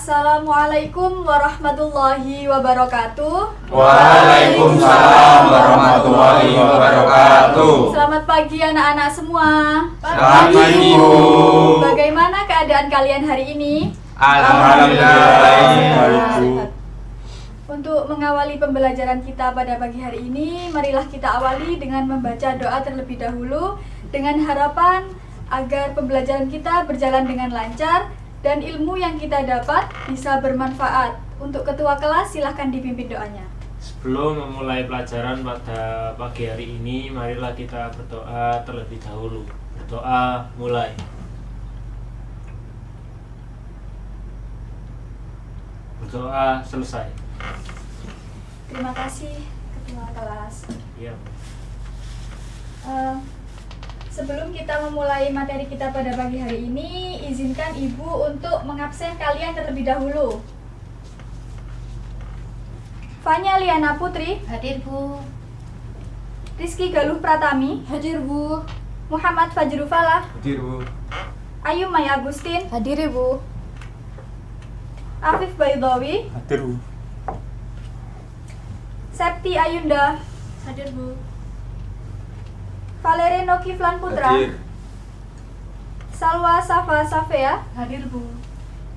Assalamualaikum warahmatullahi wabarakatuh. Waalaikumsalam warahmatullahi wabarakatuh. Selamat pagi anak-anak semua. Selamat pagi, Bu. Bagaimana keadaan kalian hari ini? Alhamdulillah. Sehat. Untuk mengawali pembelajaran kita pada pagi hari ini, marilah kita awali dengan membaca doa terlebih dahulu dengan harapan agar pembelajaran kita berjalan dengan lancar dan ilmu yang kita dapat bisa bermanfaat. Untuk ketua kelas silahkan dipimpin doanya. Sebelum memulai pelajaran pada pagi hari ini, marilah kita berdoa terlebih dahulu. Berdoa mulai. Berdoa selesai. Terima kasih ketua kelas. Ya. Sebelum kita memulai materi kita pada pagi hari ini, izinkan Ibu untuk mengabsen kalian terlebih dahulu. Fanya Liana Putri, Hadir, Bu. Rizky Galuh Pratami, Hadir, Bu. Muhammad Fajru Falah, Hadir, Bu. Ayu Mai Agustin, Hadir, Bu. Afif Baydawi, Hadir, Bu. Septi Ayunda, Hadir, Bu. Valereno Kiflan Putra, Hadir. Salwa Safa Safea, Hadir, Bu.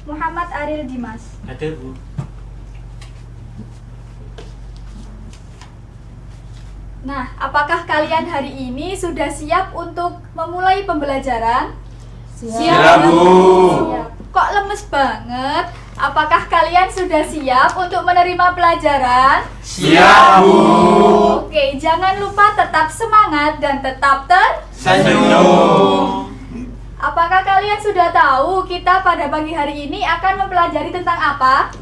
Muhammad Aril Dimas. Hadir, Bu. Nah, apakah kalian hari ini sudah siap untuk memulai pembelajaran? Siap, Bu. Siap. Kok lemes banget? Apakah kalian sudah siap untuk menerima pelajaran? Siap, Bu. Oke, jangan lupa tetap semangat dan tetap Senyum. Apakah kalian sudah tahu kita pada pagi hari ini akan mempelajari tentang apa?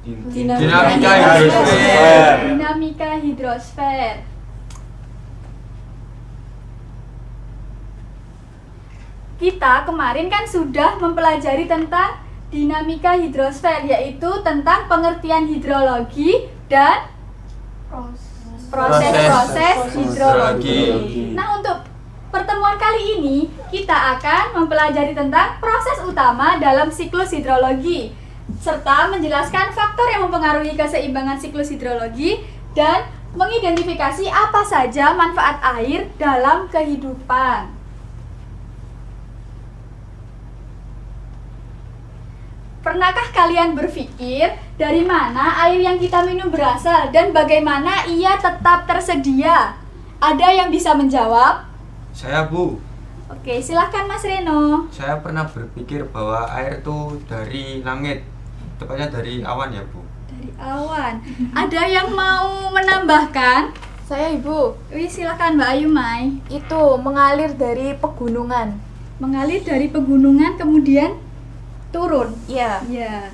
Dinamika hidrosfer. Dinamika hidrosfer. Kita kemarin kan sudah mempelajari tentang dinamika hidrosfer, yaitu tentang pengertian hidrologi dan proses-proses hidrologi. Nah, untuk pertemuan kali ini kita akan mempelajari tentang proses utama dalam siklus hidrologi serta menjelaskan faktor yang mempengaruhi keseimbangan siklus hidrologi dan mengidentifikasi apa saja manfaat air dalam kehidupan. Pernahkah kalian berpikir dari mana air yang kita minum berasal dan bagaimana ia tetap tersedia? Ada yang bisa menjawab? Saya, Bu. Oke, silahkan Mas Reno. Saya pernah berpikir bahwa air itu dari langit, tepatnya dari awan ya, Bu. Dari awan. Ada yang mau menambahkan? Saya, Ibu. Wih, silahkan Mbak Ayu Mai. Itu mengalir dari pegunungan. Mengalir dari pegunungan kemudian turun. Iya. Ya.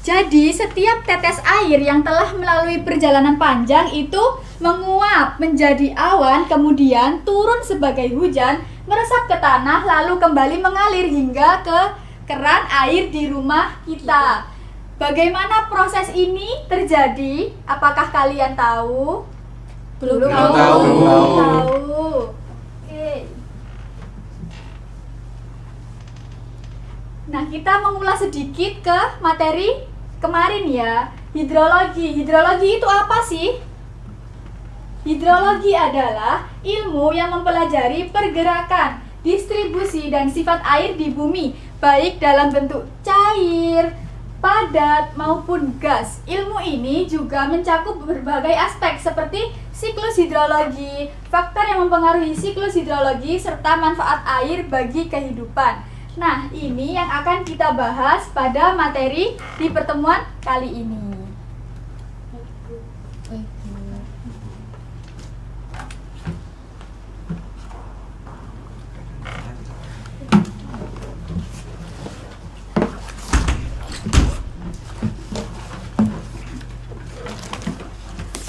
Jadi setiap tetes air yang telah melalui perjalanan panjang itu menguap menjadi awan, kemudian turun sebagai hujan, meresap ke tanah, lalu kembali mengalir hingga ke keran air di rumah kita. Bagaimana proses ini terjadi? Apakah kalian tahu? Belum tahu. Belum tahu. Oke. Nah, kita mengulas sedikit ke materi kemarin ya. Hidrologi. Hidrologi itu apa sih? Hidrologi adalah ilmu yang mempelajari pergerakan, distribusi, dan sifat air di bumi, baik dalam bentuk cair, padat, maupun gas. Ilmu ini juga mencakup berbagai aspek seperti siklus hidrologi, faktor yang mempengaruhi siklus hidrologi, serta manfaat air bagi kehidupan. Nah, ini yang akan kita bahas pada materi di pertemuan kali ini.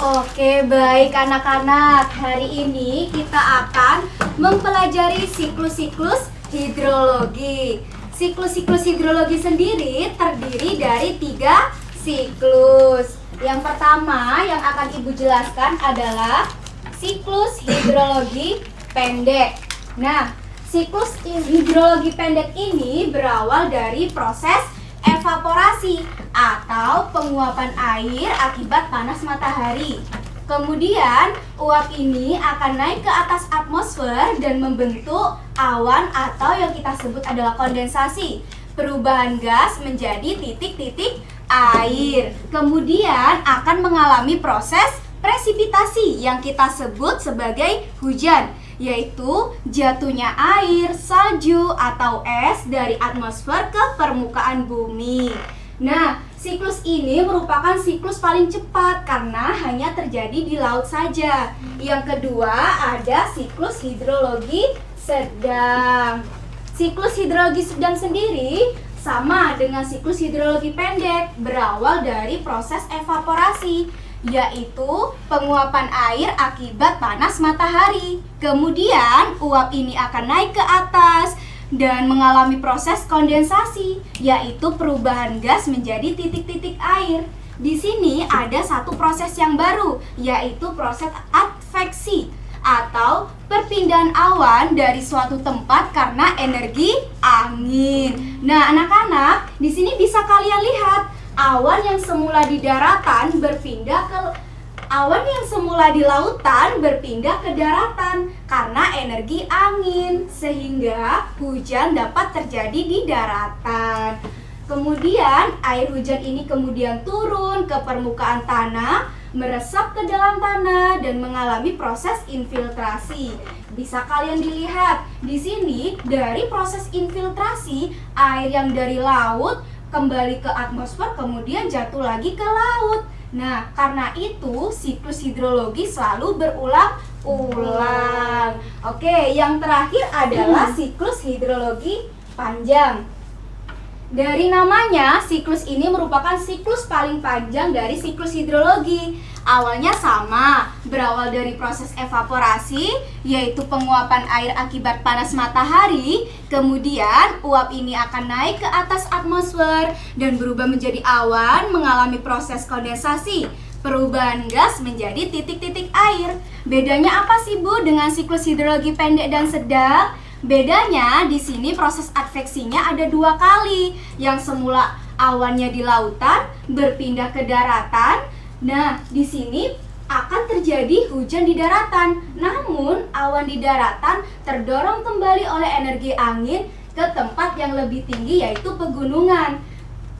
Oke, baik anak-anak. Hari ini kita akan mempelajari siklus-siklus hidrologi. Siklus-siklus hidrologi sendiri terdiri dari 3 siklus. Yang pertama yang akan Ibu jelaskan adalah siklus hidrologi pendek. Nah, siklus hidrologi pendek ini berawal dari proses evaporasi atau penguapan air akibat panas matahari. Kemudian, uap ini akan naik ke atas atmosfer dan membentuk awan atau yang kita sebut adalah kondensasi. Perubahan gas menjadi titik-titik air. Kemudian akan mengalami proses presipitasi yang kita sebut sebagai hujan, yaitu jatuhnya air, salju, atau es dari atmosfer ke permukaan bumi. Nah, siklus ini merupakan siklus paling cepat karena hanya terjadi di laut saja. Yang kedua ada siklus hidrologi sedang. Siklus hidrologi sedang sendiri sama dengan siklus hidrologi pendek, berawal dari proses evaporasi, yaitu penguapan air akibat panas matahari. Kemudian uap ini akan naik ke atas dan mengalami proses kondensasi, yaitu perubahan gas menjadi titik-titik air. Di sini ada satu proses yang baru, yaitu proses adveksi atau perpindahan awan dari suatu tempat karena energi angin. Nah, anak-anak, di sini bisa kalian lihat awan yang semula di daratan berpindah ke awan yang semula di lautan berpindah ke daratan karena energi angin, sehingga hujan dapat terjadi di daratan. Kemudian air hujan ini kemudian turun ke permukaan tanah, meresap ke dalam tanah dan mengalami proses infiltrasi. Bisa kalian dilihat di sini dari proses infiltrasi, air yang dari laut kembali ke atmosfer kemudian jatuh lagi ke laut. Nah, karena itu siklus hidrologi selalu berulang-ulang. Oke, yang terakhir adalah siklus hidrologi panjang. Dari namanya, siklus ini merupakan siklus paling panjang dari siklus hidrologi. Awalnya sama, berawal dari proses evaporasi, yaitu penguapan air akibat panas matahari. Kemudian uap ini akan naik ke atas atmosfer dan berubah menjadi awan, mengalami proses kondensasi, perubahan gas menjadi titik-titik air. Bedanya apa sih Bu dengan siklus hidrologi pendek dan sedang? Bedanya di sini proses adveksinya ada 2 kali. Yang semula awannya di lautan berpindah ke daratan. Nah, di sini akan terjadi hujan di daratan. Namun, awan di daratan terdorong kembali oleh energi angin ke tempat yang lebih tinggi, yaitu pegunungan.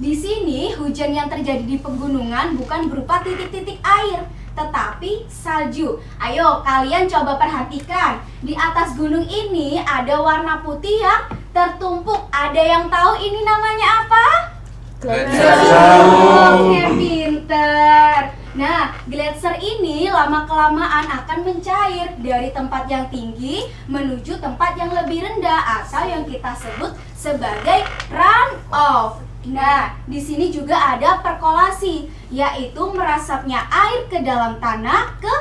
Di sini, hujan yang terjadi di pegunungan bukan berupa titik-titik air, tetapi salju. Ayo, kalian coba perhatikan. Di atas gunung ini ada warna putih yang tertumpuk. Ada yang tahu ini namanya apa? Oke, pinter. Nah, gletser ini lama-kelamaan akan mencair dari tempat yang tinggi menuju tempat yang lebih rendah atau yang kita sebut sebagai run-off. Nah, di sini juga ada perkolasi, yaitu merasapnya air ke dalam tanah ke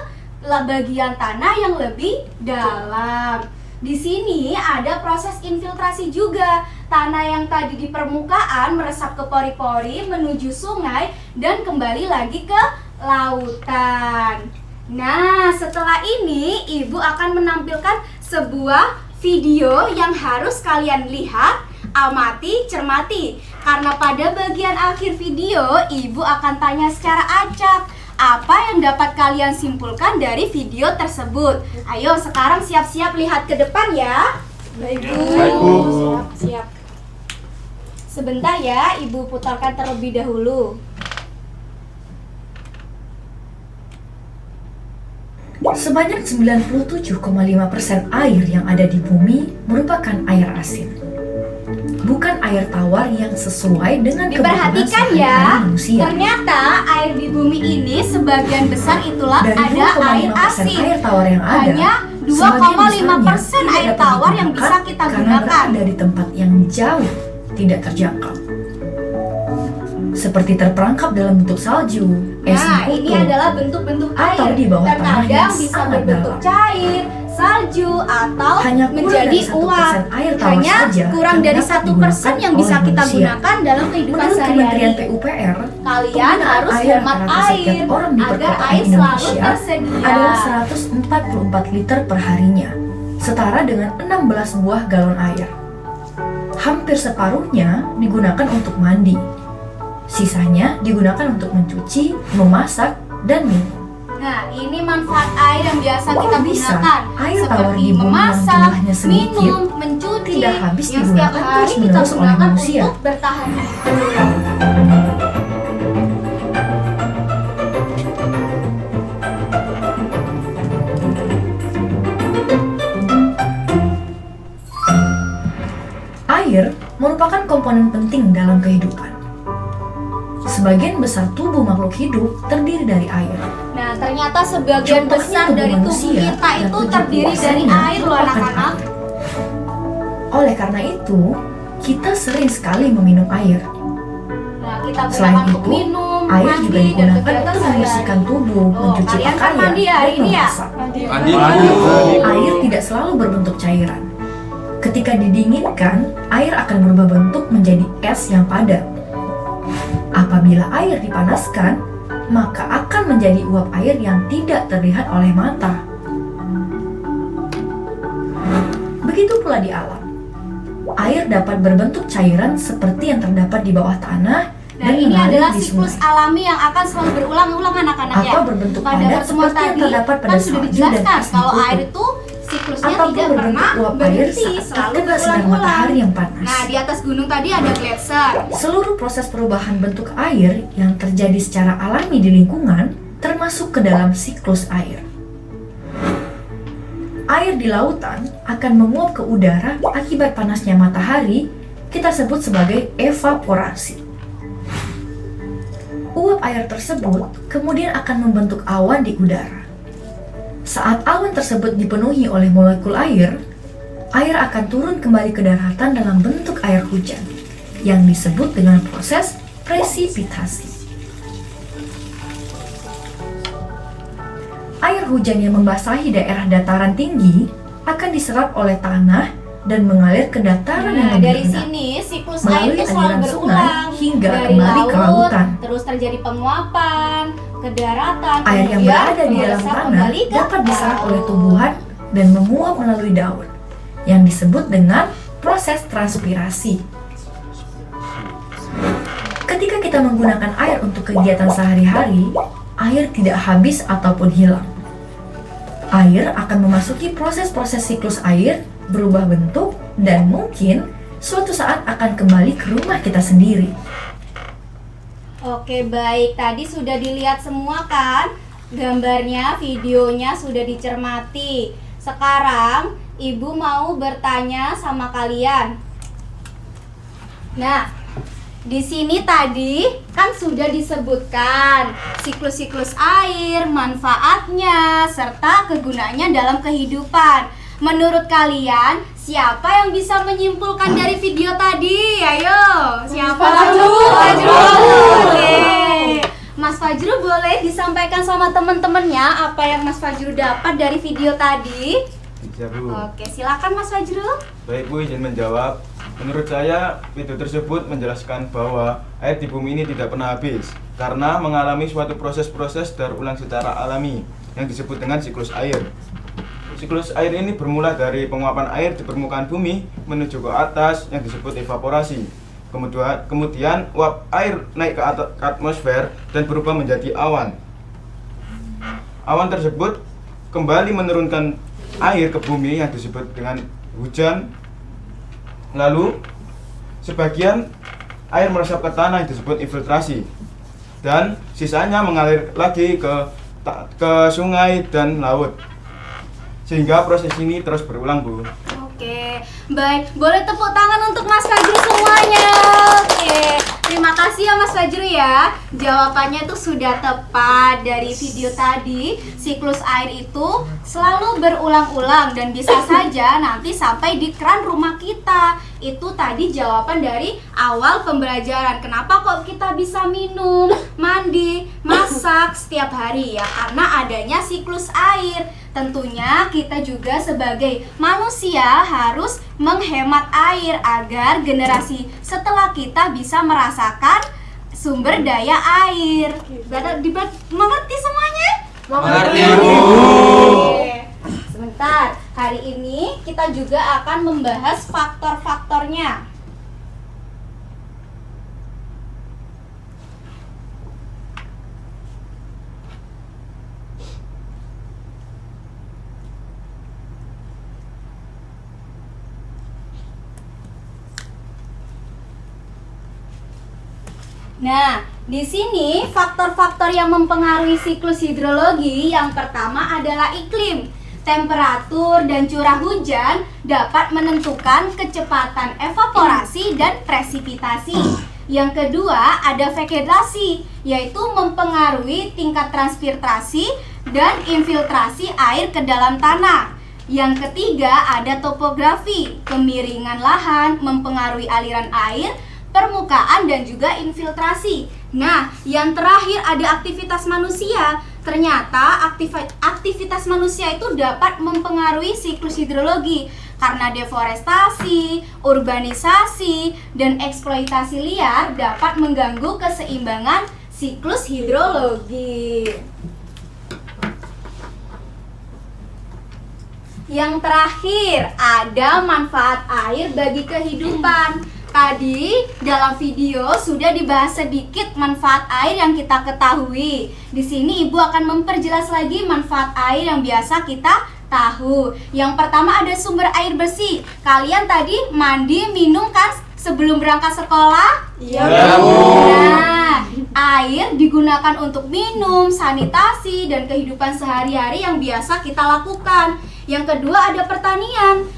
bagian tanah yang lebih dalam. Di sini ada proses infiltrasi juga. Tanah yang tadi di permukaan meresap ke pori-pori menuju sungai dan kembali lagi ke lautan. Nah, setelah ini Ibu akan menampilkan sebuah video yang harus kalian lihat, amati, cermati. Karena pada bagian akhir video Ibu akan tanya secara acak apa yang dapat kalian simpulkan dari video tersebut. Ayo sekarang siap-siap lihat ke depan ya. Baik Ya, Bu. baik, Bu. Siap. Sebentar ya, Ibu putarkan terlebih dahulu. Sebanyak 97,5% air yang ada di bumi merupakan air asin. Bukan air tawar yang sesuai dengan kebutuhan Diperhatikan ya, sehari-hari manusia. ternyata air di bumi ini sebagian besar itulah Dari ada air 2,5% asin. air tawar yang ada, Hanya sebagian 2,5% besarnya air tidak tawar yang digunakan bisa kita karena gunakan. berada di tempat yang jauh, tidak terjangkau. Seperti terperangkap dalam bentuk salju, es Nah, ini kutu, adalah bentuk-bentuk atau air. di bawah tanah Terkadang yang bisa sangat berbentuk dalam. cair, salju, atau Hanya kurang menjadi dari 1% uap. air tawar Hanya saja kurang yang dari dapat 1% yang bisa digunakan kita oleh gunakan dalam kehidupan Menurut Kementerian sehari-hari. PUPR, Kalian harus air hemat rata-rata air setiap orang di agar perkotaan air selalu Indonesia tersedia. adalah 144 liter per harinya, setara dengan 16 buah galon air. Hampir separuhnya digunakan untuk mandi, Sisanya digunakan untuk mencuci, memasak, dan minum. Nah, ini manfaat air yang biasa Kok kita bisa gunakan air tawar seperti di bumi yang memasak, jumlahnya sedikit minum, mencuci tidak habis yang setiap digunakan hari kita terus-menerus oleh gunakan manusia? untuk bertahan. Air merupakan komponen penting dalam kehidupan. Sebagian besar tubuh makhluk hidup terdiri dari air. Nah, ternyata sebagian Contohnya besar tubuh dari tubuh manusia kita yang itu 70% terdiri dari air loh merupakan anak-anak. air. Oleh karena itu, kita sering sekali meminum air. Nah, kita Selain gunakan untuk itu, minum, air juga mandi, dan digunakan kegiatan untuk sehari-hari. membersihkan tubuh, Oh, mencuci kalian kan pakaian, mandi ya dan hari ini ya? memasak. Mandi. Air tidak selalu berbentuk cairan. Ketika didinginkan, air akan berubah bentuk menjadi es yang padat. Apabila air dipanaskan, maka akan menjadi uap air yang tidak terlihat oleh mata. Begitu pula di alam. Air dapat berbentuk cairan seperti yang terdapat di bawah tanah Nah, dan ini mengalir adalah di siklus sungai. alami yang akan selalu berulang-ulang anak-anak ya. Atau berbentuk Pada padat pertemuan seperti yang tadi terdapat pada kan sudah salju dan dijelaskan es di kalau kutub. air itu siklusnya Ataupun tidak berbentuk pernah uap air berhenti, saat selalu terkena sinar berulang-ulang. matahari yang panas. Nah, di atas gunung tadi ada gletser. Seluruh proses perubahan bentuk air yang terjadi secara alami di lingkungan termasuk ke dalam siklus air. Air di lautan akan menguap ke udara akibat panasnya matahari, kita sebut sebagai evaporasi. Uap air tersebut kemudian akan membentuk awan di udara. Saat awan tersebut dipenuhi oleh molekul air, air akan turun kembali ke daratan dalam bentuk air hujan, yang disebut dengan proses presipitasi. Air hujan yang membasahi daerah dataran tinggi akan diserap oleh tanah dan mengalir ke dataran yang Nah, lebih dari rendah. sini siklus Melalui air itu selalu aliran berulang sungai hingga dari kembali ke laut, lautan. terus terjadi penguapan ke daratan, Air yang kemudian berada di dalam meresap tanah kembali ke dapat diserap oleh laut. tumbuhan dan menguap melalui daun, yang disebut dengan proses transpirasi. Ketika kita menggunakan air untuk kegiatan sehari-hari, air tidak habis ataupun hilang. Air akan memasuki proses-proses siklus air, berubah bentuk, dan mungkin suatu saat akan kembali ke rumah kita sendiri. Oke, baik. Tadi sudah dilihat semua kan? Gambarnya, videonya sudah dicermati. Sekarang Ibu mau bertanya sama kalian. Nah, di sini tadi kan sudah disebutkan siklus-siklus air, manfaatnya, serta kegunaannya dalam kehidupan. Menurut kalian, siapa yang bisa menyimpulkan dari video tadi? Ayo, siapa? Oke. Mas Fajru boleh disampaikan sama teman-temannya apa yang Mas Fajru dapat dari video tadi? Bisa, Bu. Oke, silakan Mas Fajru. Baik, Bu, izin menjawab. Menurut saya, video tersebut menjelaskan bahwa air di bumi ini tidak pernah habis karena mengalami suatu proses-proses daur ulang secara alami yang disebut dengan siklus air. Siklus air ini bermula dari penguapan air di permukaan bumi menuju ke atas yang disebut evaporasi. Kemudian uap air naik ke atmosfer dan berubah menjadi awan. Awan tersebut kembali menurunkan air ke bumi yang disebut dengan hujan. Lalu sebagian air meresap ke tanah yang disebut infiltrasi, dan sisanya mengalir lagi ke sungai dan laut, sehingga proses ini terus berulang, Bu. Oke, baik. Boleh tepuk tangan untuk Mas Fajru semuanya. Oke, terima kasih ya Mas Fajru ya. Jawabannya tuh sudah tepat dari video tadi. Siklus air itu selalu berulang-ulang dan bisa saja nanti sampai di keran rumah kita. Itu tadi jawaban dari awal pembelajaran. Kenapa kok kita bisa minum, mandi, masak setiap hari ya? Karena adanya siklus air. Tentunya kita juga sebagai manusia harus menghemat air agar generasi setelah kita bisa merasakan sumber daya air. Mengerti semuanya? Mengerti, Bu. Bu. Sebentar, hari ini kita juga akan membahas faktor-faktornya. Nah, di sini faktor-faktor yang mempengaruhi siklus hidrologi yang pertama adalah iklim. Temperatur dan curah hujan dapat menentukan kecepatan evaporasi dan presipitasi. Yang kedua ada vegetasi, yaitu mempengaruhi tingkat transpirasi dan infiltrasi air ke dalam tanah. Yang ketiga ada topografi, kemiringan lahan mempengaruhi aliran air, permukaan dan juga infiltrasi. Nah, yang terakhir ada aktivitas manusia. Ternyata aktivitas manusia itu dapat mempengaruhi siklus hidrologi karena deforestasi, urbanisasi, dan eksploitasi liar dapat mengganggu keseimbangan siklus hidrologi. Yang terakhir, ada manfaat air bagi kehidupan. Tadi dalam video sudah dibahas sedikit manfaat air yang kita ketahui. Di sini Ibu akan memperjelas lagi manfaat air yang biasa kita tahu. Yang pertama ada sumber air bersih. Kalian tadi mandi, minum kan sebelum berangkat sekolah? Iya, Bu. Nah, air digunakan untuk minum, sanitasi, dan kehidupan sehari-hari yang biasa kita lakukan. Yang kedua ada pertanian,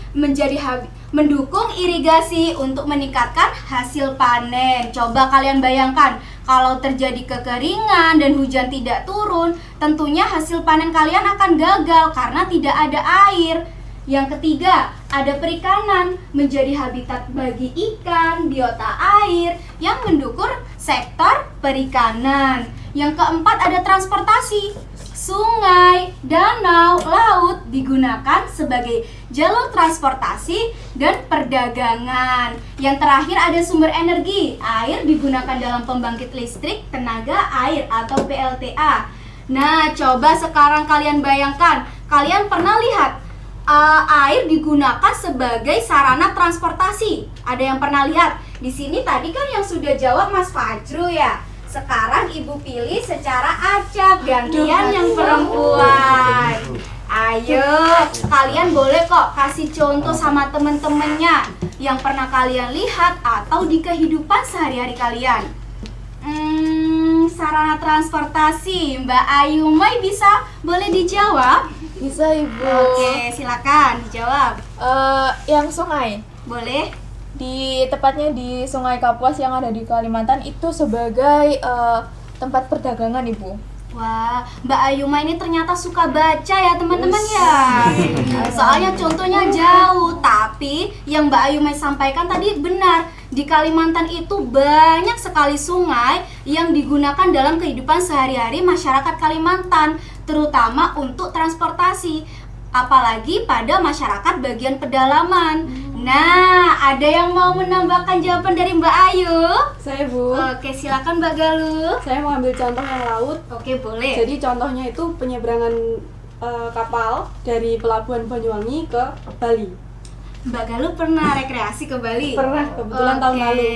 mendukung irigasi untuk meningkatkan hasil panen. Coba kalian bayangkan, kalau terjadi kekeringan dan hujan tidak turun, tentunya hasil panen kalian akan gagal karena tidak ada air. Yang ketiga, ada perikanan, menjadi habitat bagi ikan, biota air yang mendukung sektor perikanan. Yang keempat ada transportasi. Sungai, danau, laut digunakan sebagai jalur transportasi dan perdagangan. Yang terakhir ada sumber energi. Air digunakan dalam pembangkit listrik tenaga air atau PLTA. Nah, coba sekarang kalian bayangkan, kalian pernah lihat air digunakan sebagai sarana transportasi. Ada yang pernah lihat? Di sini tadi kan yang sudah jawab Mas Fajru ya. Sekarang Ibu pilih secara acak, gantian yang perempuan. Ayo, kalian boleh kok kasih contoh sama temen-temennya yang pernah kalian lihat atau di kehidupan sehari-hari kalian. Sarana transportasi, Mbak Ayu Mai boleh dijawab? Bisa, Ibu. Oke, silakan dijawab. Yang sungai. Boleh? Tepatnya di Sungai Kapuas yang ada di Kalimantan itu sebagai tempat perdagangan, Ibu. Wah, Mbak Ayuma ini ternyata suka baca ya teman-teman ya. Soalnya contohnya jauh, tapi yang Mbak Ayuma sampaikan tadi benar. Di Kalimantan itu banyak sekali sungai yang digunakan dalam kehidupan sehari-hari masyarakat Kalimantan, terutama untuk transportasi, apalagi pada masyarakat bagian pedalaman. Nah, ada yang mau menambahkan jawaban dari Mbak Ayu? Saya, Bu. Oke, silakan Mbak Galuh. Saya mau ambil contoh yang laut. Oke, boleh. Jadi contohnya itu penyeberangan kapal dari Pelabuhan Banyuwangi ke Bali. Mbak Galuh pernah rekreasi ke Bali? Pernah, kebetulan tahun lalu.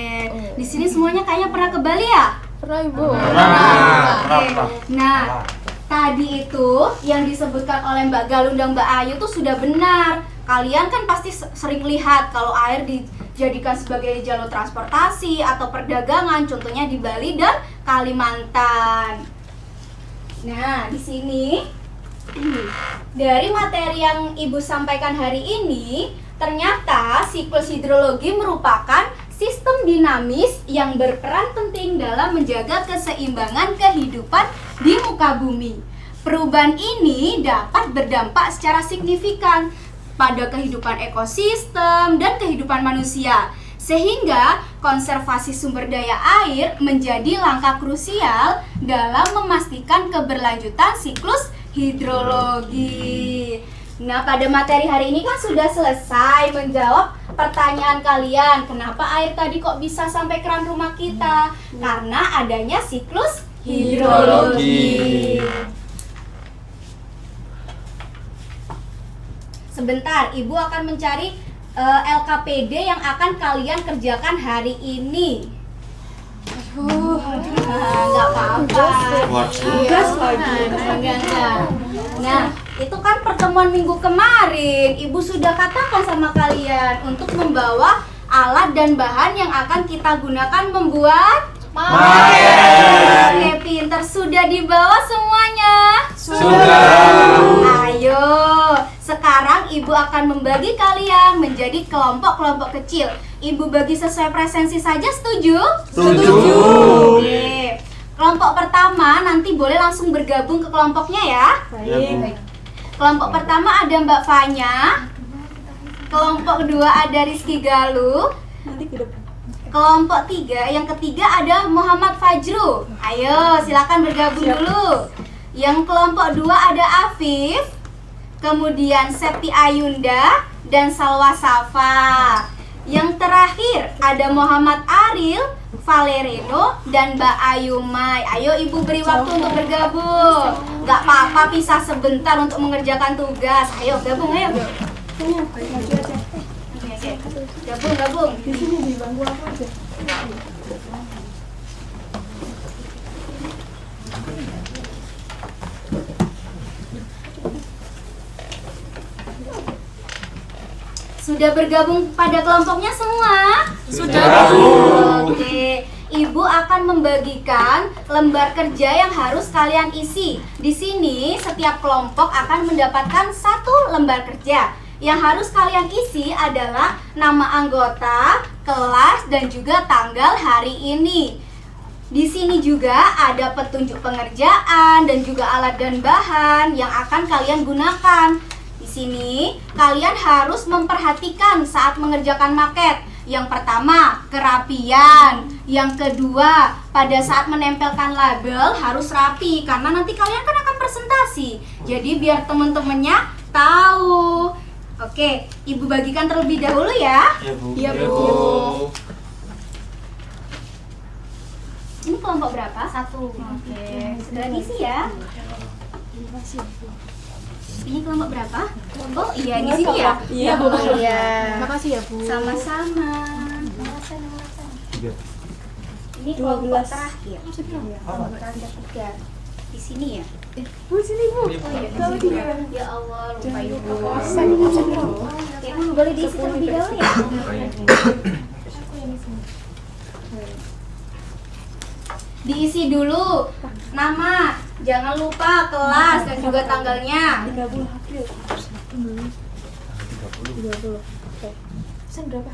Di sini semuanya kayaknya pernah ke Bali ya? Pernah, Ibu. Oke. Nah, tadi itu yang disebutkan oleh Mbak Galuh dan Mbak Ayu tuh sudah benar. Kalian kan pasti sering lihat kalau air dijadikan sebagai jalur transportasi atau perdagangan, contohnya di Bali dan Kalimantan. Nah, di sini dari materi yang Ibu sampaikan hari ini, ternyata siklus hidrologi merupakan sistem dinamis yang berperan penting dalam menjaga keseimbangan kehidupan di muka bumi. Perubahan ini dapat berdampak secara signifikan pada kehidupan ekosistem dan kehidupan manusia, sehingga konservasi sumber daya air menjadi langkah krusial dalam memastikan keberlanjutan siklus hidrologi. Nah, pada materi hari ini kan sudah selesai menjawab pertanyaan kalian. Kenapa air tadi kok bisa sampai keran rumah kita? Karena adanya siklus hidrologi. Sebentar, Ibu akan mencari LKPD yang akan kalian kerjakan hari ini. Nggak apa-apa. Tugas lagi. Enggak. Nah, itu kan pertemuan minggu kemarin. Ibu sudah katakan sama kalian untuk membawa alat dan bahan yang akan kita gunakan membuat Oke, pinter. Sudah dibawa semuanya? Sudah. Ayo, sekarang Ibu akan membagi kalian menjadi kelompok-kelompok kecil. Ibu bagi sesuai presensi saja, setuju? Setuju. Oke. Kelompok pertama nanti boleh langsung bergabung ke kelompoknya ya. Baik. Kelompok pertama ada Mbak Fanya. Kelompok kedua ada Rizky Galuh. Nanti ke depan. Kelompok yang ketiga ada Muhammad Fajru. Ayo, silakan bergabung dulu. Yang kelompok 2 ada Afif, kemudian Septi Ayunda dan Salwa Safa. Yang terakhir ada Muhammad Aril, Valerino dan Mbak Ayu Mai. Ayo Ibu beri waktu untuk bergabung. Gak apa-apa pisah sebentar untuk mengerjakan tugas. Ayo gabung, ayo. Maju aja. Oke. Gabung. Di sini di bangku aku aja. Sudah bergabung pada kelompoknya semua? Sudah. Oke. Ibu akan membagikan lembar kerja yang harus kalian isi. Di sini setiap kelompok akan mendapatkan 1 lembar kerja. Yang harus kalian isi adalah nama anggota, kelas, dan juga tanggal hari ini. Di sini juga ada petunjuk pengerjaan dan juga alat dan bahan yang akan kalian gunakan. Di sini kalian harus memperhatikan saat mengerjakan maket. Yang pertama, kerapian. Yang kedua, pada saat menempelkan label harus rapi karena nanti kalian kan akan presentasi. Jadi biar teman-temannya tahu. Oke, Ibu bagikan terlebih dahulu ya. Iya, Bu. Ini kelompok berapa? 1. Oke, sudah diisi ya. Ini kelompok berapa? Oh iya, di sini ya. Iya, Bu. Oh, iya. Makasih ya, Bu. Sama-sama. Ini kelompok 12. terakhir. Kelompok terakhir 3. Di sini ya. Bu, sini, Bu. Oh iya, di Tahu sini. dia. Ya Allah, lupa Ibu. Oke. Oke, boleh diisi terlebih dahulu ya. Diisi dulu nama, jangan lupa kelas dan juga tanggalnya. 30 April. 30. Oke. Sen berapa?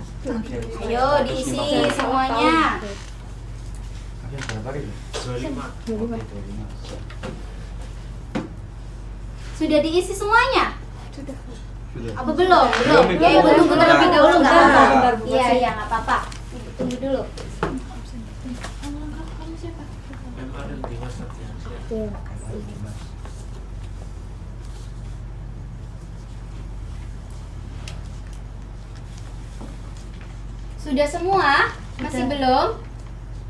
Ayo diisi semuanya. 25. Sudah diisi semuanya? Sudah. Apa belum? Belum. Ya Ibu tunggu terlebih dahulu nggak apa-apa. Iya, nggak apa-apa. Ibu tunggu dulu. Memang ada di WhatsApp ya. Sudah semua? Masih belum?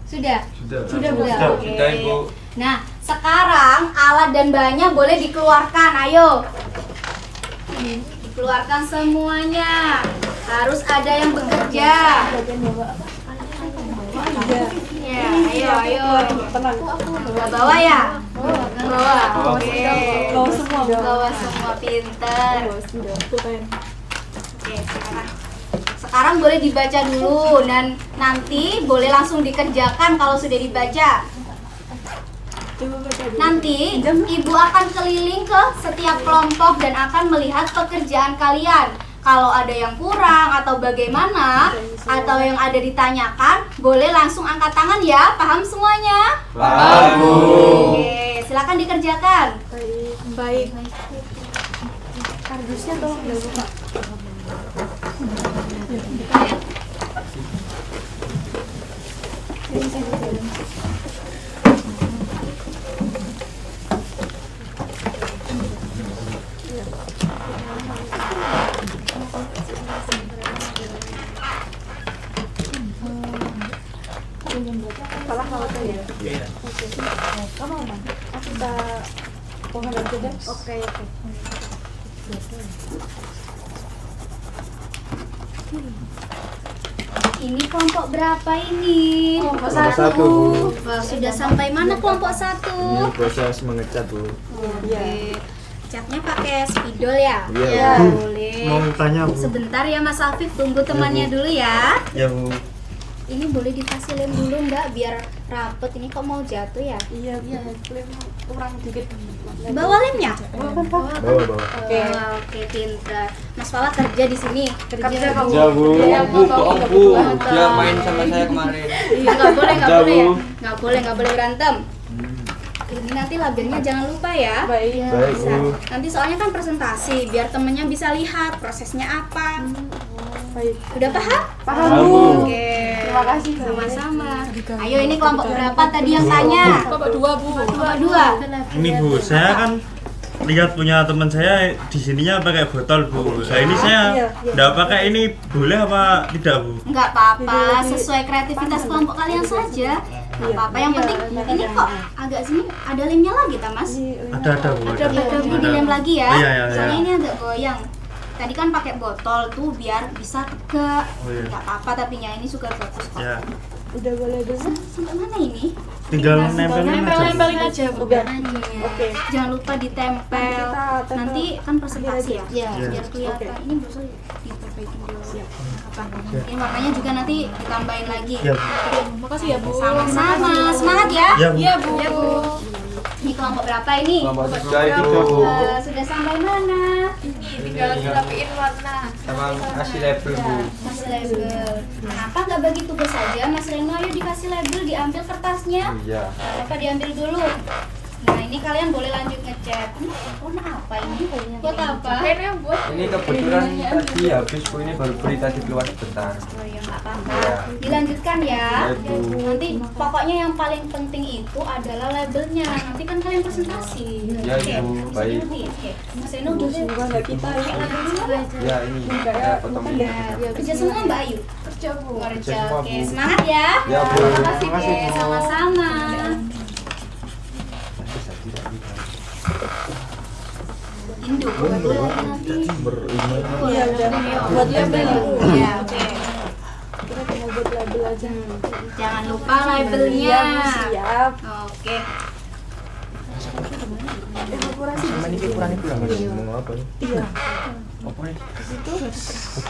Sudah? Sudah. Oke. Sudah, Ibu. Nah, sekarang alat dan bahannya boleh dikeluarkan. Ayo. Dikeluarkan semuanya. Harus ada yang bekerja. Bagian bawah apa? Ya, ayo. Tenang. Ke bawah ya? Ke bawah. Oke. Bawa semua. Bawa semua, pinter. Sudah. Tuh kan. Oke, sekarang boleh dibaca dulu dan nanti boleh langsung dikerjakan kalau sudah dibaca. Coba baca dulu. Nanti Ibu akan keliling ke setiap kelompok dan akan melihat pekerjaan kalian. Kalau ada yang kurang atau bagaimana atau yang ada ditanyakan, boleh langsung angkat tangan ya. Paham semuanya? Paham, Bu. Oke, silakan dikerjakan. Baik. Kardusnya tolong dulu, Pak. Salah kalau saya. Iya. Kamu aman? Aku kita pohon aja deh. Oke. Ini kelompok berapa ini? Kelompok satu, Bu. Wah, sudah sampai mana kelompok 1? Proses mengecat, Bu. Oke. Catnya pakai spidol ya? Iya, Ya, Bu. boleh. Mau tanya, Bu. Sebentar ya Mas Afif, tunggu temannya dulu ya. Ya, Bu. Ini boleh dikasih lem dulu Mbak biar rapet. Ini kok mau jatuh ya? Iya, lem kurang dikit. Bawa lemnya? Bawa. Oke, pintar. Mas Fala kerja di sini. Kerja kamu. Kerja, Bu. Dia main sama saya kemarin. Iya, nggak boleh Kerja, ya. Bu. Nggak boleh berantem. Ini nanti labelnya jangan lupa ya. Baik. Baik, Bisa. Bu. Nanti soalnya kan presentasi, biar temennya bisa lihat prosesnya apa. Baik. Udah paham? Paham, Paham, Bu. Bu. Oke. Terima kasih. Sama-sama. Ayo, ini kelompok berapa tadi yang tanya? Kelompok 2, Bu. Kelompok 2. Ini Bu, saya kan lihat punya teman saya di sininya pakai botol Bu. Nah ini saya nggak pakai ini, boleh apa tidak Bu? Enggak apa-apa, sesuai kreativitas kelompok kalian saja. Enggak apa-apa, yang penting ini kok agak sini ada lemnya lagi, Mas. Ada Bu. Ya udah Bu, dilem lagi ya. Iya. Soalnya ini agak goyang. Tadi kan pakai botol tuh biar bisa tegak. Oh, iya. Enggak apa-apa, tapi ini juga bagus kok. Ya, Udah boleh dulu. Sampai mana ini? tinggal nempelin aja. Nempelin aja Bu. Udah. Oke. Oke. Jangan lupa ditempel. Kita tempel. Nanti kan presentasi ya. Iya. Biar kelihatan. Oke. Ini bisa diperbaikin dulu. Apa? Ini warnanya juga nanti ditambahin lagi. Ya, Makasih ya Bu. Sama-sama. Semangat ya. ya Bu. Iya Bu. Ya Bu. Ini kelompok berapa ini? Kelompok 3 itu, Bu. Sudah sampai mana? Tinggal rapiin warna. Sama kasih label Bu. Kasih label. Kenapa nggak bagi tugas saja, Mas Reno? Ayo dikasih label, diambil kertasnya. Iya. Kenapa diambil dulu? Nah, ini kalian boleh lanjut ngecat. Ini warna apa ini? Buat apa? Reno yang buat. Ini kebetulan tadi habis Bu, ini baru beli tadi keluar sebentar. Oh ya, nggak apa-apa. Iya. Dilanjutkan ya. Iya, Bu. Nanti pokoknya yang paling penting itu adalah labelnya. Nanti kan kalian presentasi. Iya, Oke, Bu. bisa Baik. dimengerti? Oke. Mas Reno boleh. Enggak kita ini Ya ini saya potong ini. Ya, kerja semua Mbak Ayu. Kerja Bu. Kerja. semua, Oke, Bu. semangat ya. Ya, Bu. Makasih, Makasih, Oke, Bu. sama-sama. Induk, boleh nanti. Iya, udah. Buat label. Iya, oke. Kita tinggal buat label aja. Jangan lupa labelnya. Iya, Bu, siap. Oke. Evaporasi Sama ini kurang itu lah, Mas. Ngomong apa nih? Iya. Apa nih?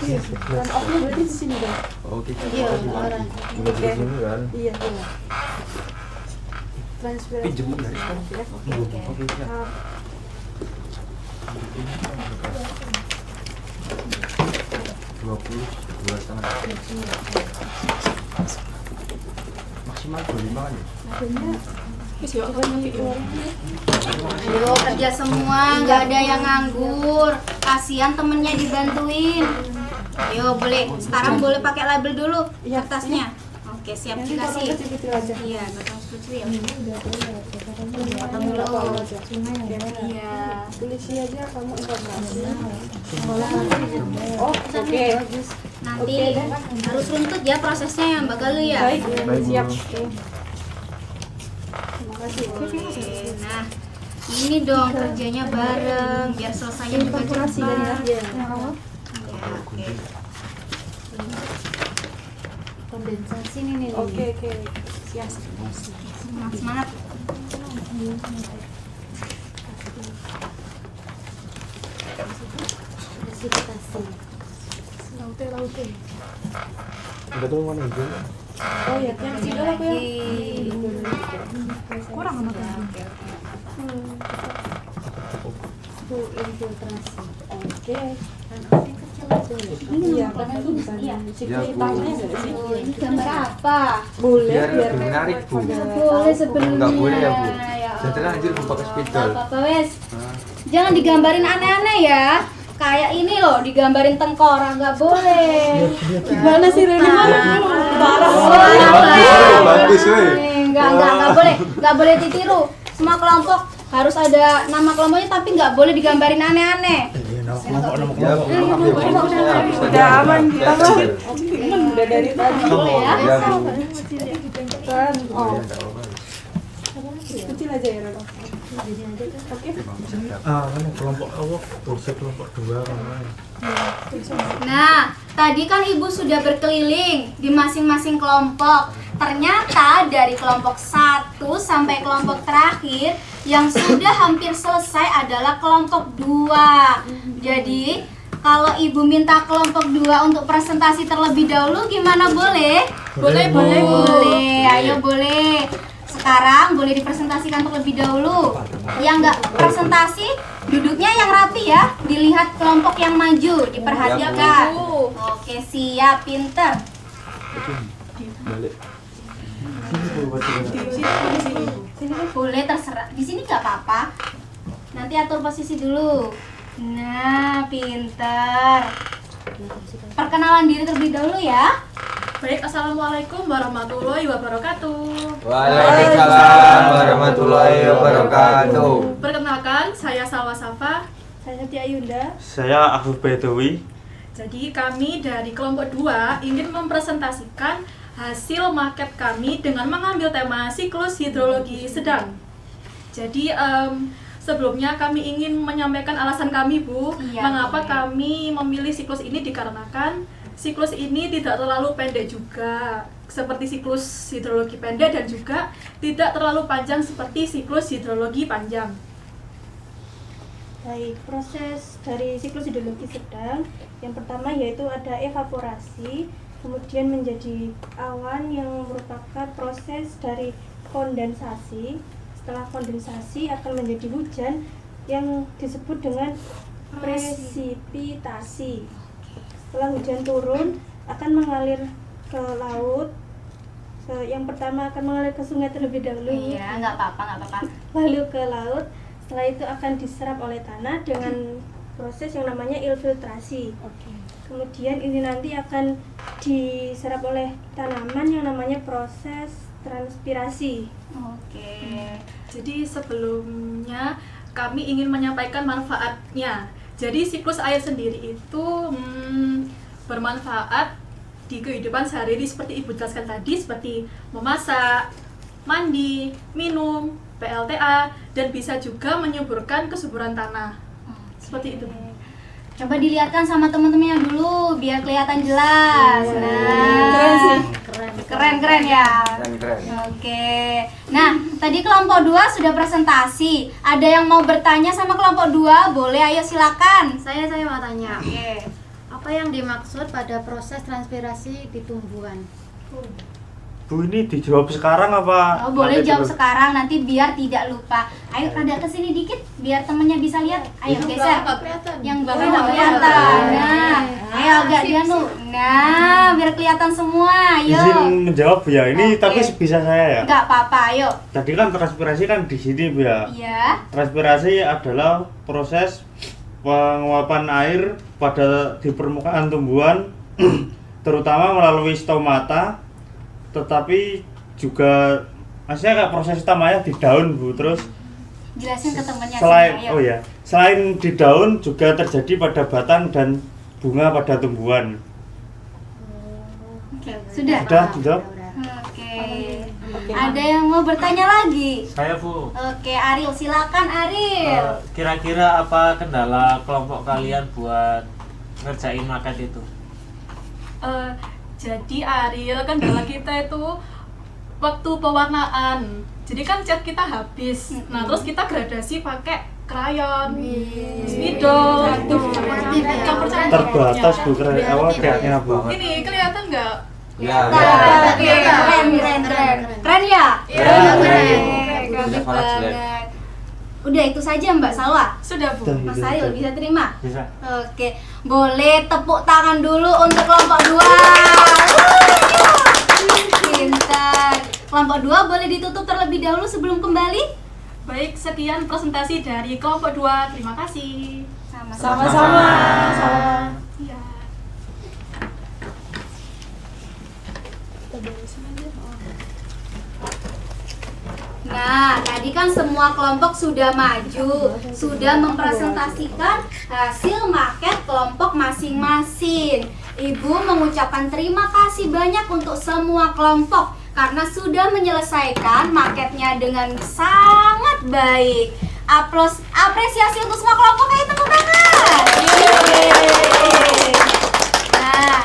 Iya. Dan off-nya berarti di sini dong. Oke. Iya, Terima Udah di sini kan. Iya. Transparansi. Pinjem dari sekarang. Ya. Oke. Siap. Ah, 22,5 maksimal 25 kan ya? Ayo kerja semua, nggak ada yang nganggur. Kasihan temennya dibantuin. Ayo boleh, sekarang boleh pakai label dulu kertasnya. Oke, siap Nanti dikasih. potong kecil-kecil aja. Iya, potong kecil ya. Potong dulu. Iya. Tulisnya aja kamu informasi. Oh, oke. Nanti harus runtut ya prosesnya ya Mbak Galuh ya. Baik, siap. Oke, nah ini dong kerjanya bareng biar selesainya juga cepat. Iya. Ya, oke. Kondensasi nih. Oke. Siap. Semangat. Udah tuh mana itu? Oh ya, yang kecil aku ya. Kurang sama Tuh, infiltrasi. Oke. Ini Iya, kan karena itu bisa Iya. siklus hitamnya nggak sih? Ini gambar apa? Boleh, Biar biar lebih menarik Bu. Boleh sebelumnya. Enggak boleh ya Bu. Ya, Jadi lanjut Bu pakai spidol. apa wes? Jangan digambarin aneh-aneh ya. Kayak ini loh, digambarin tengkorak nggak boleh. Gimana sih Reni? Parah. Bagus, weh. Enggak boleh. Enggak boleh ditiru. Semua kelompok harus ada nama kelompoknya tapi nggak boleh digambarin aneh-aneh. Ya Bu, maaf ya Bu. Saya habis tadi Udah aman, habis kita belajar. mah udah dari tadi. Boleh ya. Ya Bu. Kan, oh, Ya, nggak apa-apa. kecil aja ya Reno. Oke. Kan kelompok awak, dosen kelompok 2 kan. Nah, tadi kan Ibu sudah berkeliling di masing-masing kelompok. Ternyata dari kelompok 1 sampai kelompok terakhir yang sudah hampir selesai adalah kelompok 2. Jadi, kalau Ibu minta kelompok 2 untuk presentasi terlebih dahulu gimana boleh? Boleh, Bu. Boleh, ayo boleh. Sekarang boleh dipresentasikan terlebih dahulu. Yang nggak presentasi, duduknya yang rapi ya. Dilihat kelompok yang maju, diperhatikan. Oke, siap, pinter. Boleh, terserah. Di sini nggak apa-apa. Nanti atur posisi dulu. Nah, pinter. Perkenalan diri terlebih dahulu ya. Baik, Assalamualaikum warahmatullahi wabarakatuh. Waalaikumsalam warahmatullahi wabarakatuh. Perkenalkan, saya Salwa Safa. Saya Setia Yunda. Saya Afif Baidowi. Jadi kami dari kelompok 2 ingin mempresentasikan hasil maket kami dengan mengambil tema siklus hidrologi sedang. Jadi sebelumnya kami ingin menyampaikan alasan kami, Bu, Iya, mengapa boleh. kami memilih siklus ini, dikarenakan siklus ini tidak terlalu pendek juga seperti siklus hidrologi pendek dan juga tidak terlalu panjang seperti siklus hidrologi panjang. Baik, proses dari siklus hidrologi sedang yang pertama yaitu ada evaporasi, kemudian menjadi awan yang merupakan proses dari kondensasi. Setelah kondensasi akan menjadi hujan yang disebut dengan presipitasi. Setelah hujan turun akan mengalir ke laut. Yang pertama akan mengalir ke sungai terlebih dahulu. Iya, nggak apa-apa. Lalu ke laut. Setelah itu akan diserap oleh tanah dengan proses yang namanya infiltrasi. Kemudian ini nanti akan diserap oleh tanaman yang namanya proses transpirasi. Oke. Jadi sebelumnya kami ingin menyampaikan manfaatnya. Jadi siklus air sendiri itu bermanfaat di kehidupan sehari-hari seperti Ibu jelaskan tadi, seperti memasak, mandi, minum, PLTA, dan bisa juga menyuburkan kesuburan tanah. Seperti itu. Coba dilihatkan sama teman-temannya dulu biar kelihatan jelas. Nah, Keren sih. Keren ya. Keren. Oke. Nah, tadi kelompok 2 sudah presentasi. Ada yang mau bertanya sama kelompok 2? Boleh, ayo silakan. Saya mau tanya. Oke. Apa yang dimaksud pada proses transpirasi di tumbuhan? Bu, ini dijawab sekarang apa? Oh, boleh nanti jawab dulu? sekarang nanti biar tidak lupa. Ayo rada ke sini dikit biar temennya bisa lihat. Ayo geser. Yang bakal nggak kelihatan. Nah, ayo agak dianu. Nah, biar kelihatan semua. Ayo. Izin menjawab Bu ya. Ini Oke. tapi bisa saya ya. Nggak apa-apa, ayo. Tadi kan transpirasi kan di sini Bu ya. Iya. Transpirasi adalah proses penguapan air di permukaan tumbuhan terutama melalui stomata, tetapi juga maksudnya kayak proses utamanya di daun Bu. Terus Jelasin ke temennya selain sini, ayo. oh ya, selain di daun juga terjadi pada batang dan bunga pada tumbuhan. Oke, sudah. Sudah. Oke. Ada yang mau bertanya lagi? Saya, Bu. Oke, Ariel, silakan Ariel. Kira-kira apa kendala kelompok kalian buat ngerjain maket itu? Jadi Ariel, kendala kita itu waktu pewarnaan. Jadi kan cat kita habis. Nah, terus kita gradasi pakai krayon, spidol, campur-campur. Terbatas Bu, kayaknya Bu. Ini kelihatan nggak? Ya. Oke, keren ya? Iya, Keren Tidak salah jelek. banget. Udah itu saja Mbak Salwa. Sudah, Bu. Mas Ariel bisa terima? Bisa. Oke, boleh tepuk tangan dulu untuk kelompok 2. Pintar. Kelompok 2 boleh ditutup terlebih dahulu sebelum kembali? Baik, sekian presentasi dari kelompok 2. Terima kasih. Sama-sama. Iya. Nah, tadi kan semua kelompok sudah maju, sudah mempresentasikan hasil maket kelompok masing-masing. Ibu mengucapkan terima kasih banyak untuk semua kelompok karena sudah menyelesaikan maketnya dengan sangat baik. Apresiasi untuk semua kelompok, ayo tepuk tangan. Nah,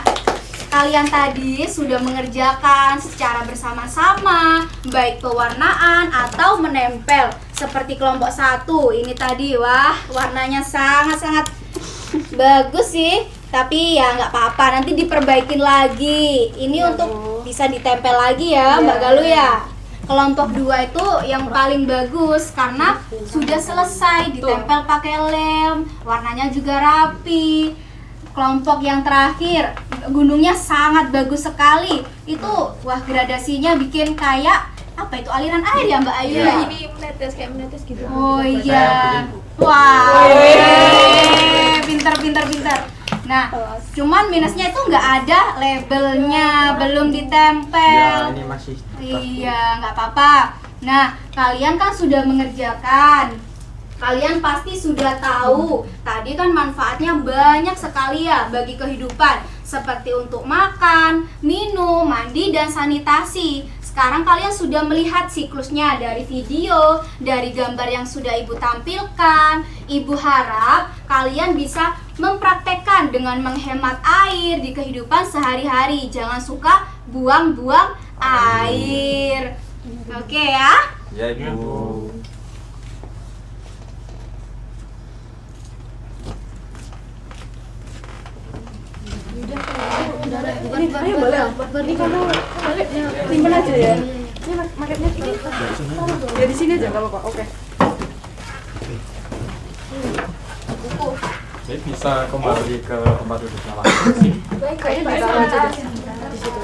kalian tadi sudah mengerjakan secara bersama-sama, baik pewarnaan atau menempel. Seperti kelompok 1 ini tadi, wah warnanya sangat-sangat bagus sih. Tapi ya nggak apa-apa, nanti diperbaikin lagi. Ini untuk bisa ditempel lagi ya Mbak Galuh ya. Kelompok 2 itu yang paling bagus karena sudah selesai ditempel pakai lem, warnanya juga rapi. Kelompok yang terakhir, gunungnya sangat bagus sekali. Itu wah gradasinya bikin kayak apa itu aliran air ya Mbak Ayu? Ya, ini kayak menetes gitu. Oh iya. Wah. Pinter. Nah, cuman minusnya itu nggak ada labelnya, belum ditempel. Ya, ini masih Iya, nggak apa-apa. Nah, kalian kan sudah mengerjakan. Kalian pasti sudah tahu. Tadi kan manfaatnya banyak sekali ya bagi kehidupan, seperti untuk makan, minum, mandi, dan sanitasi. Sekarang kalian sudah melihat siklusnya dari video, dari gambar yang sudah Ibu tampilkan. Ibu harap kalian bisa mempraktekkan dengan menghemat air di kehidupan sehari-hari. Jangan suka buang-buang air. Oke ya? ya Ibu. Ayo boleh. Ini kamu balik simpen aja ya. Ini maketnya ini. Ya di sini aja enggak apa-apa. Oke. Saya bisa kembali ke tempat duduknya lagi. Kayaknya ditaruh aja di situ.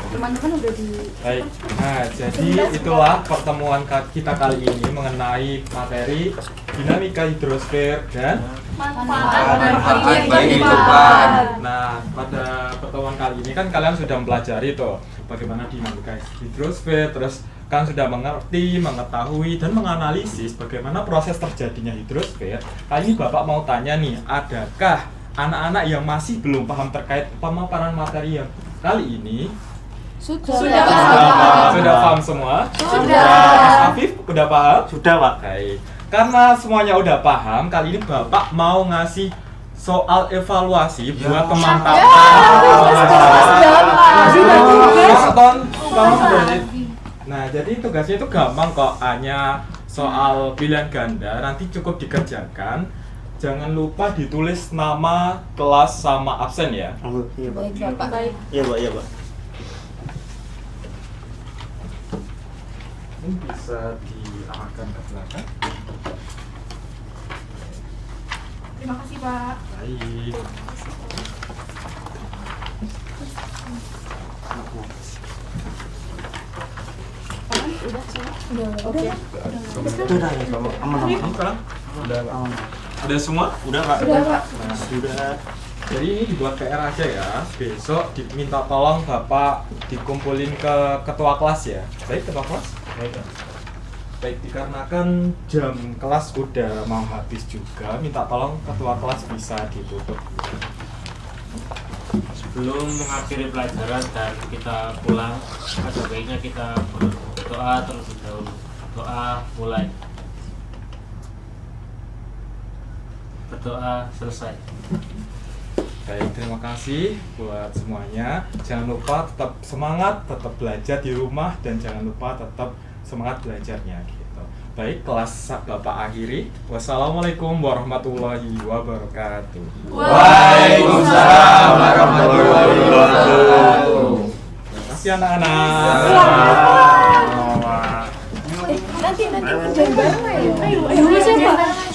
Teman-teman udah di. Baik, nah jadi itulah pertemuan kita kali ini mengenai materi dinamika hidrosfer dan Manfaat bagi kehidupan. Nah, pada pertemuan kali ini kan kalian sudah mempelajari tuh bagaimana dinamika hidrosfer, terus kan sudah mengerti, mengetahui, dan menganalisis bagaimana proses terjadinya hidrosfer. Kali ini Bapak mau tanya nih, adakah anak-anak yang masih belum paham terkait pemaparan materi yang kali ini? Sudah Paham semua? Sudah. Mas Afif, udah paham? Sudah, Pak. Baik. Karena semuanya udah paham, kali ini Bapak mau ngasih soal evaluasi buat teman-teman. Nah, jadi tugasnya itu gampang kok, hanya soal pilihan ganda, nanti cukup dikerjakan. Jangan lupa ditulis nama, kelas, sama absen ya. Iya, Pak. Baik, Bapak. Iya, Pak. Ini bisa diarahkan ke belakang. Terima kasih Pak. Baik. Udah semua? Udah, Pak. Sudah. Jadi ini dibuat PR aja ya. Besok diminta tolong Bapak dikumpulin ke ketua kelas ya. Baik, ketua kelas? Baik, dikarenakan jam kelas udah mau habis juga, minta tolong ketua kelas bisa ditutup. Sebelum mengakhiri pelajaran dan kita pulang, ada baiknya kita berdoa terlebih dahulu. Doa mulai. Berdoa selesai. Baik, terima kasih buat semuanya. Jangan lupa tetap semangat, tetap belajar di rumah, dan jangan lupa tetap semangat belajarnya gitu. Baik, kelas Bapak akhiri. Wassalamualaikum warahmatullahi wabarakatuh. Waalaikumsalam warahmatullahi wabarakatuh. Terima kasih anak-anak. Nanti kerjain bareng ya. Ayo siapa?